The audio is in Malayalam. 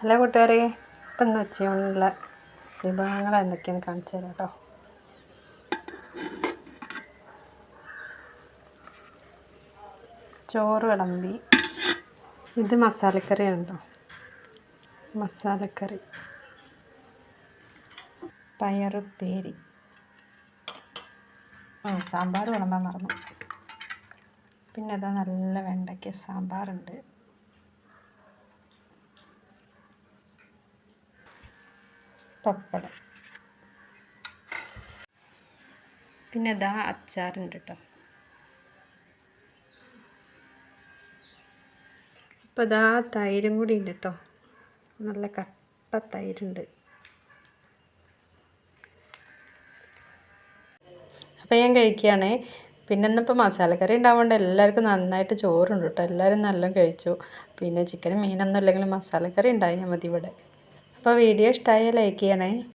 ഹലോ കൂട്ടുകാരെ, ഇപ്പം ഇന്ന് ഉച്ചയൂണിനുള്ള വിഭവങ്ങൾ എന്തൊക്കെയാണ് കാണിച്ചു തരാം കേട്ടോ. ചോറ് വിളമ്പി, ഇത് മസാലക്കറിയാണ് കേട്ടോ. മസാലക്കറി, പയറുപ്പേരി, സാമ്പാർ വിളമ്പാൻ മറന്നു. പിന്നെ അതാ നല്ല വെണ്ടയ്ക്ക സാമ്പാറുണ്ട്. പപ്പടം, പിന്നെ ഇതാ അച്ചാറുണ്ട് കേട്ടോ. അപ്പോൾ ഇതാ തൈരും കൂടി ഉണ്ട് കേട്ടോ. നല്ല കട്ട തൈരുണ്ട്. അപ്പോൾ ഞാൻ കഴിക്കുകയാണേ. പിന്നെ ഇന്നിപ്പോൾ മസാലക്കറി ഉണ്ടാവുകൊണ്ട് എല്ലാവർക്കും നന്നായിട്ട് ചോറുണ്ട് കേട്ടോ. എല്ലാവരും നല്ലോണം കഴിച്ചു. പിന്നെ ചിക്കനും മീനൊന്നും ഇല്ലെങ്കിലും മസാലക്കറി ഉണ്ടായാൽ മതി ഇവിടെ. അപ്പോൾ വീഡിയോ ഇഷ്ടമായാൽ ലൈക്ക് ചെയ്യണേ.